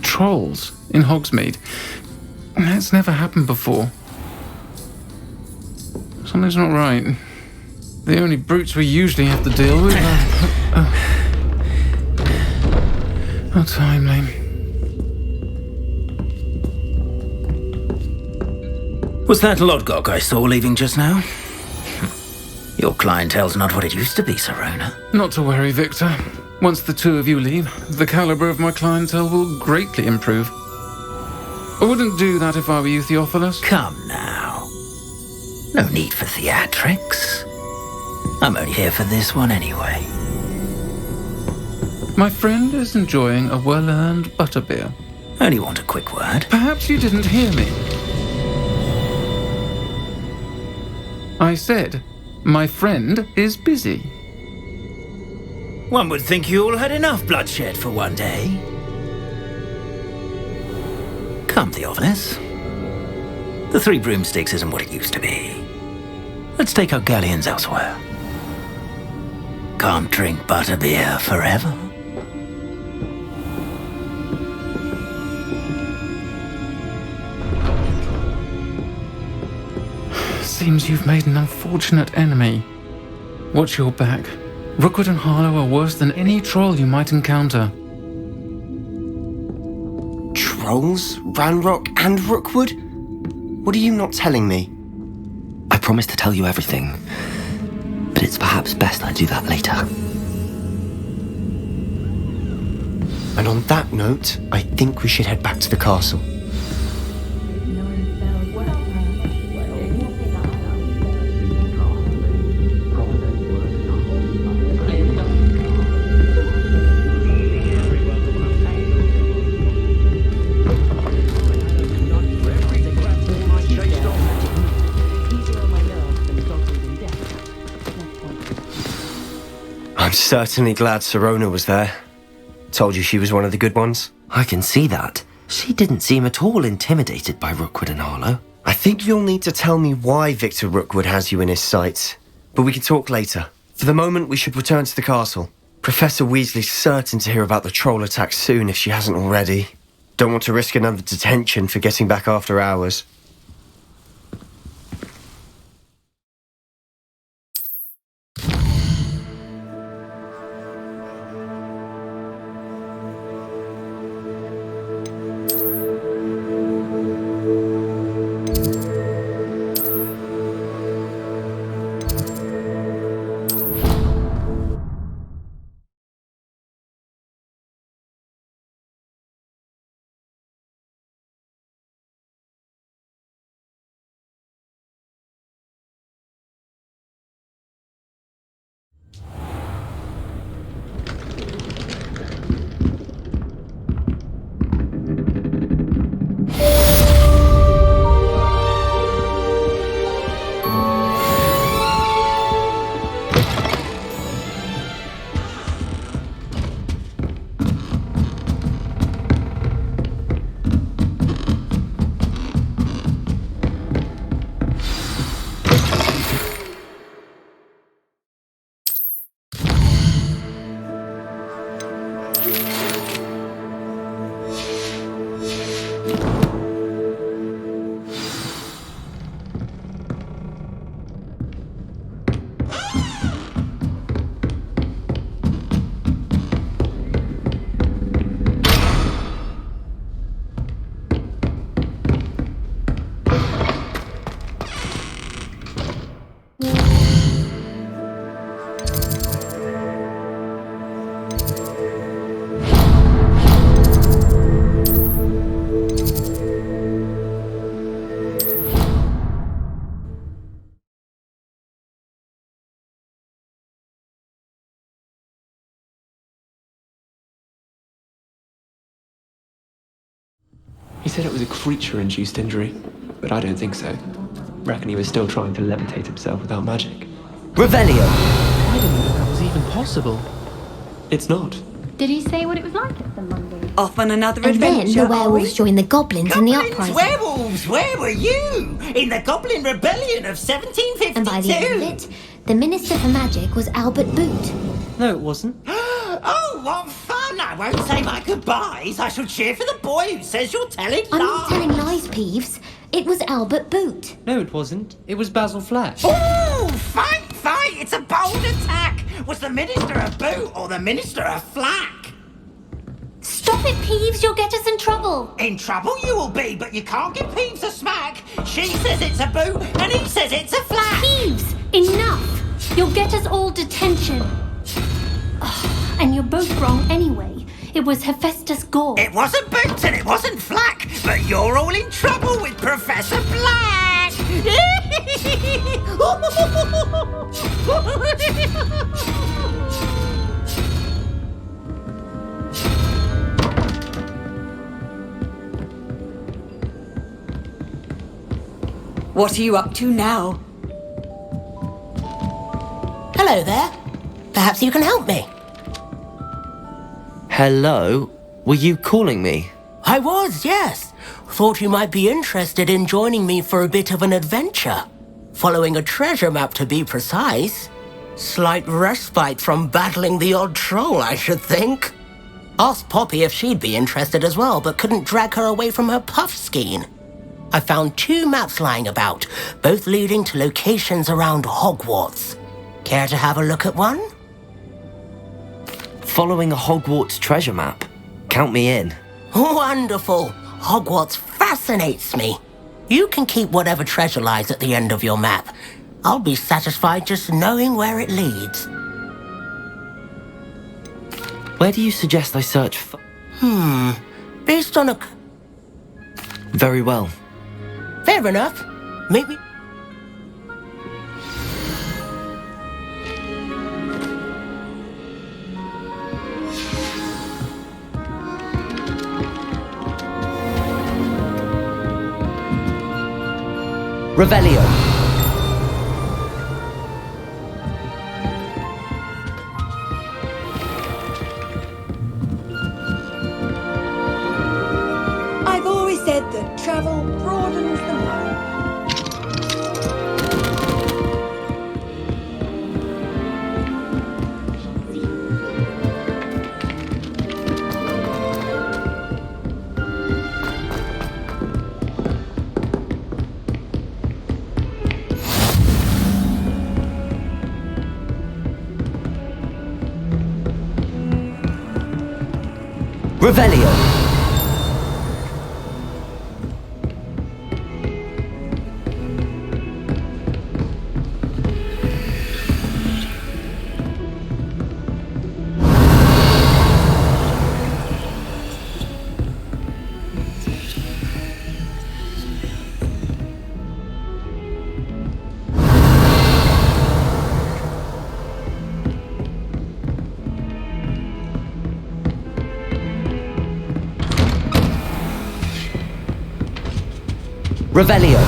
trolls in Hogsmeade. That's never happened before. Something's not right. The only brutes we usually have to deal with are... How timely. Was that Lodgok I saw leaving just now? Your clientele's not what it used to be, Sirona. Not to worry, Victor. Once the 2 of you leave, the caliber of my clientele will greatly improve. I wouldn't do that if I were you, Theophilus. Come now. No need for theatrics. I'm only here for this one anyway. My friend is enjoying a well-earned butterbeer. Only want a quick word. Perhaps you didn't hear me. I said, my friend is busy. One would think you all had enough bloodshed for one day. Come, Theophilus. The Three Broomsticks isn't what it used to be. Let's take our galleons elsewhere. Can't drink butterbeer forever. Seems you've made an unfortunate enemy. Watch your back. Rookwood and Harlow are worse than any troll you might encounter. Trolls? Ranrock and Rookwood? What are you not telling me? I promised to tell you everything, but it's perhaps best I do that later. And on that note, I think we should head back to the castle. I'm certainly glad Sirona was there. Told you she was one of the good ones. I can see that. She didn't seem at all intimidated by Rookwood and Harlow. I think you'll need to tell me why Victor Rookwood has you in his sights. But we can talk later. For the moment, we should return to the castle. Professor Weasley's certain to hear about the troll attack soon if she hasn't already. Don't want to risk another detention for getting back after hours. He said it was a creature-induced injury, but I don't think so. Reckon he was still trying to levitate himself without magic. Revelio! I didn't know that was even possible. It's not. Did he say what it was like at the Monday? Off on another And then adventure. the werewolves joined the goblins in the uprising. Werewolves, where were you? In the Goblin Rebellion of 1752? And by the end of it, the Minister for Magic was Albert Boot. No, it wasn't. Oh, what fun! I won't say my goodbyes. I shall cheer for the boy who says you're telling lies. I'm not telling lies, Peeves. It was Albert Boot. No, it wasn't. It was Basil Flash. Oh, fight! It's a bold attack! Was the Minister a boot or the Minister a flack? Stop it, Peeves. You'll get us in trouble. In trouble you will be, but you can't give Peeves a smack. She says it's a boot and he says it's a flack. Peeves, enough. You'll get us all detention. Oh, and you're both wrong anyway. It was Hephaestus Gore. It wasn't boot and it wasn't flack, but you're all in trouble with Professor Black. What are you up to now? Hello there. Perhaps you can help me. Hello? Were you calling me? I was, yes. Thought you might be interested in joining me for a bit of an adventure. Following a treasure map, to be precise. Slight respite from battling the odd troll, I should think. Asked Poppy if she'd be interested as well, but couldn't drag her away from her puff skein. I found 2 maps lying about, both leading to locations around Hogwarts. Care to have a look at one? Following a Hogwarts treasure map? Count me in. Wonderful. Hogwarts fascinates me. You can keep whatever treasure lies at the end of your map. I'll be satisfied just knowing where it leads. Where do you suggest I search for? Based on a... Very well. Fair enough. Meet me... Revelio. I've always said that travel broadens the mind. Revelio. Revelio.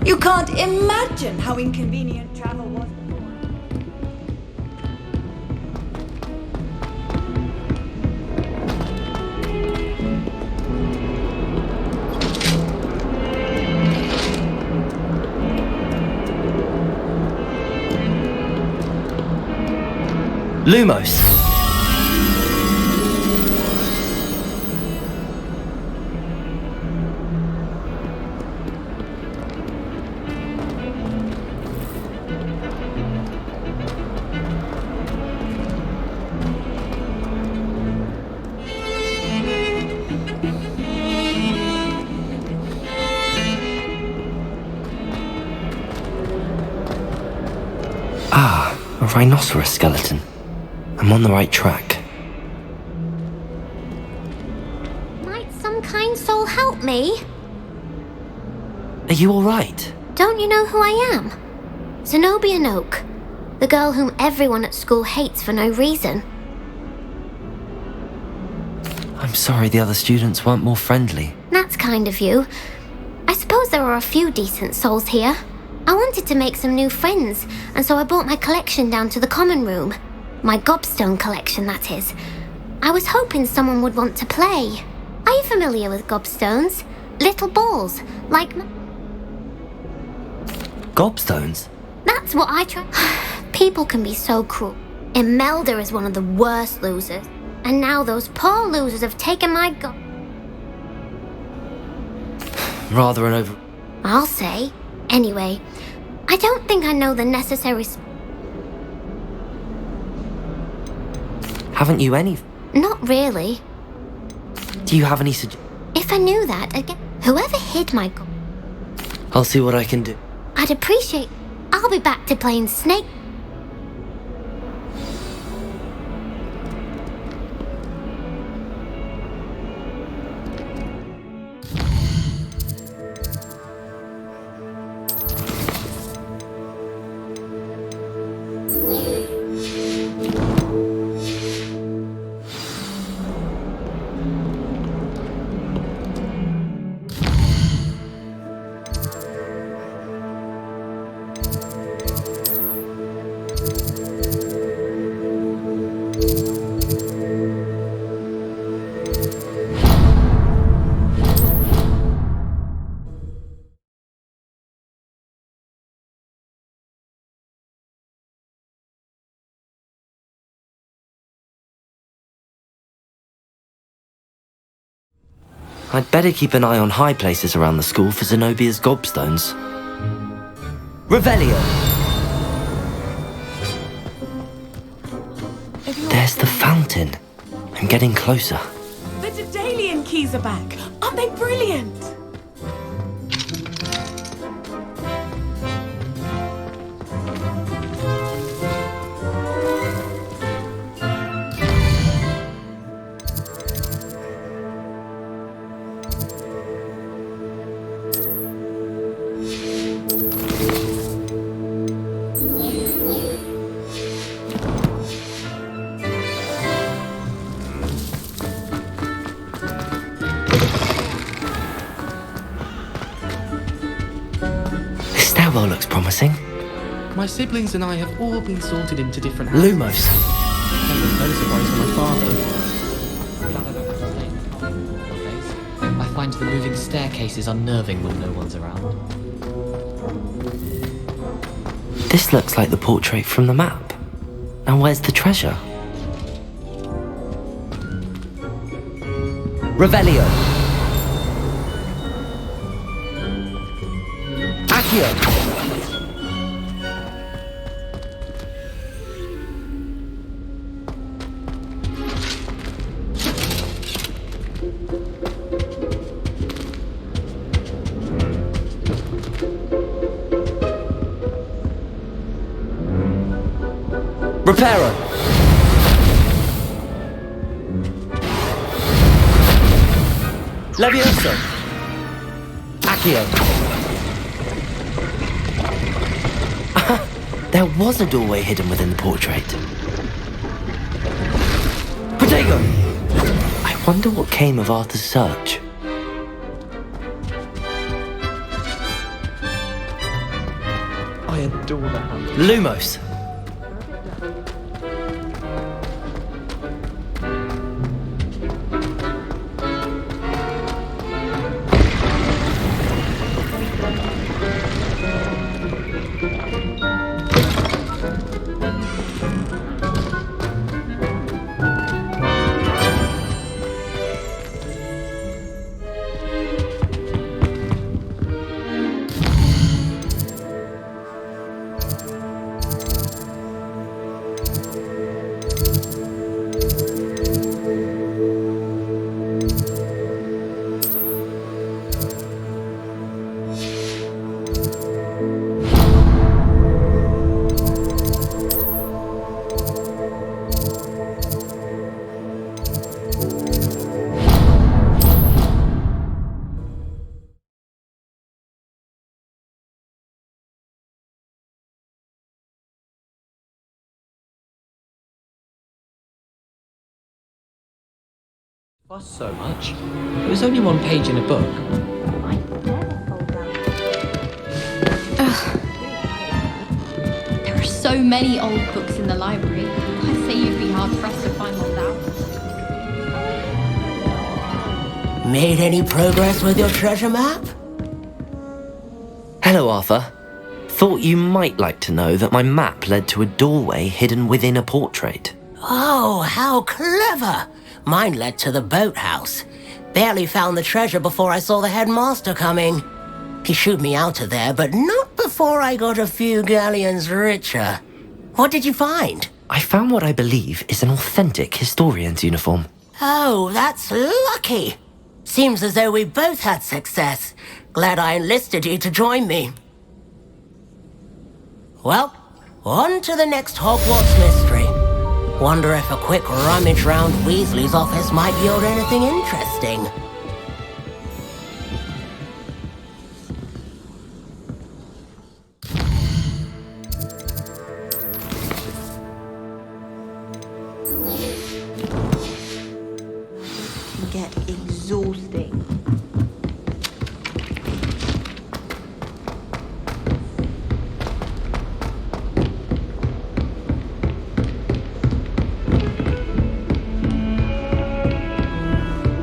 You can't imagine how inconvenient travel was. Lumos. Ah, a rhinoceros skeleton. I'm on the right track. Might some kind soul help me? Are you alright? Don't you know who I am? Zenobia Noak, the girl whom everyone at school hates for no reason. I'm sorry the other students weren't more friendly. That's kind of you. I suppose there are a few decent souls here. I wanted to make some new friends, and so I brought my collection down to the common room. My gobstone collection, that is. I was hoping someone would want to play. Are you familiar with gobstones? Little balls, like... Gobstones? That's what I try... People can be so cruel. Imelda is one of the worst losers. And now those poor losers have taken my Rather an over... I'll say. Anyway, I don't think I know the necessary... Haven't you any... Not really. Do you have any If I knew that, again, whoever hid my... I'll see what I can do. I'd appreciate... I'll be back to playing Snake... I'd better keep an eye on high places around the school for Zenobia's gobstones. Revelio! There's the fountain. I'm getting closer. The Daedalian keys are back. Aren't they brilliant? Stairwell looks promising. My siblings and I have all been sorted into different houses. Lumos. No surprise for my father. Glad I don't have to stay in the car nowadays. I find the moving staircases unnerving when no one's around. This looks like the portrait from the map. Now where's the treasure? Revelio! Accio! Reparo! Levioso! Accio! There was a doorway hidden within the portrait. Protego! I wonder what came of Arthur's search. I adore the house. Lumos! Fuss so much. It was only one page in a book. There are so many old books in the library. I say you'd be hard pressed to find one now. Made any progress with your treasure map? Hello, Arthur. Thought you might like to know that my map led to a doorway hidden within a portrait. Oh, how clever! Mine led to the boathouse. Barely found the treasure before I saw the headmaster coming. He shooed me out of there, but not before I got a few galleons richer. What did you find? I found what I believe is an authentic historian's uniform. Oh, that's lucky. Seems as though we both had success. Glad I enlisted you to join me. Well, on to the next Hogwarts mystery. Wonder if a quick rummage round Weasley's office might yield anything interesting. Get exhausting.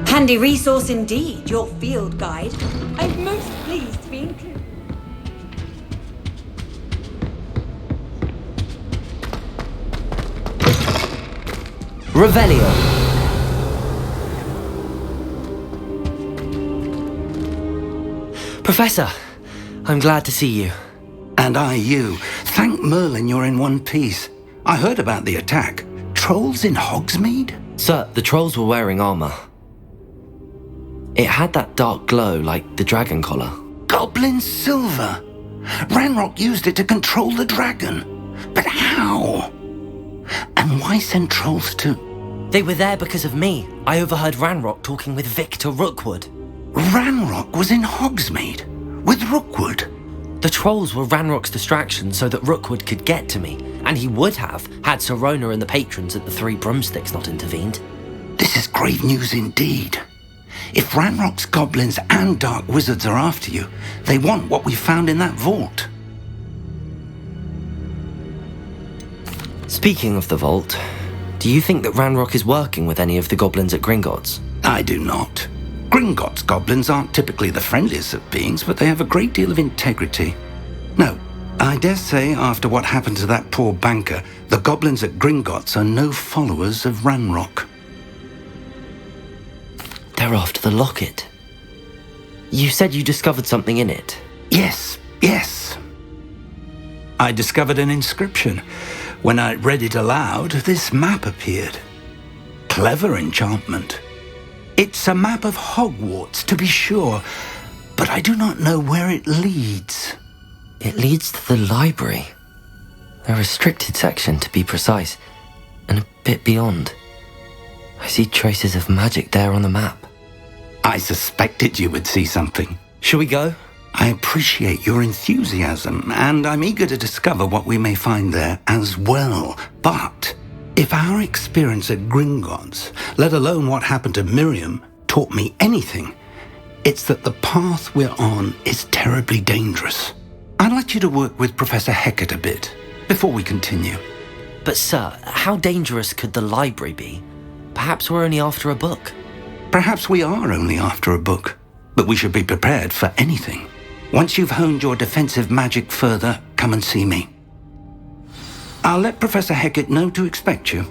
Handy resource indeed, your field guide. I'm most pleased to be included. Revelio! Professor, I'm glad to see you. And I you. Thank Merlin you're in one piece. I heard about the attack. Trolls in Hogsmeade? Sir, the trolls were wearing armor. It had that dark glow like the dragon collar. Goblin silver. Ranrock used it to control the dragon. But how? And why send trolls to... They were there because of me. I overheard Ranrock talking with Victor Rookwood. Ranrock was in Hogsmeade? With Rookwood? The trolls were Ranrock's distraction so that Rookwood could get to me. And he would have, had Sirona and the patrons at the Three Broomsticks not intervened. This is grave news indeed. If Ranrock's goblins and dark wizards are after you, they want what we found in that vault. Speaking of the vault, do you think that Ranrock is working with any of the goblins at Gringotts? I do not. Gringotts goblins aren't typically the friendliest of beings, but they have a great deal of integrity. No, I dare say after what happened to that poor banker, the goblins at Gringotts are no followers of Ranrock. They're after the locket. You said you discovered something in it. Yes. I discovered an inscription. When I read it aloud, this map appeared. Clever enchantment. It's a map of Hogwarts, to be sure, but I do not know where it leads. It leads to the library. A restricted section, to be precise, and a bit beyond. I see traces of magic there on the map. I suspected you would see something. Shall we go? I appreciate your enthusiasm, and I'm eager to discover what we may find there as well. But if our experience at Gringotts, let alone what happened to Miriam, taught me anything, it's that the path we're on is terribly dangerous. I'd like you to work with Professor Hecat a bit before we continue. But sir, how dangerous could the library be? Perhaps we're only after a book. Perhaps we are only after a book, but we should be prepared for anything. Once you've honed your defensive magic further, come and see me. I'll let Professor Hecat know to expect you.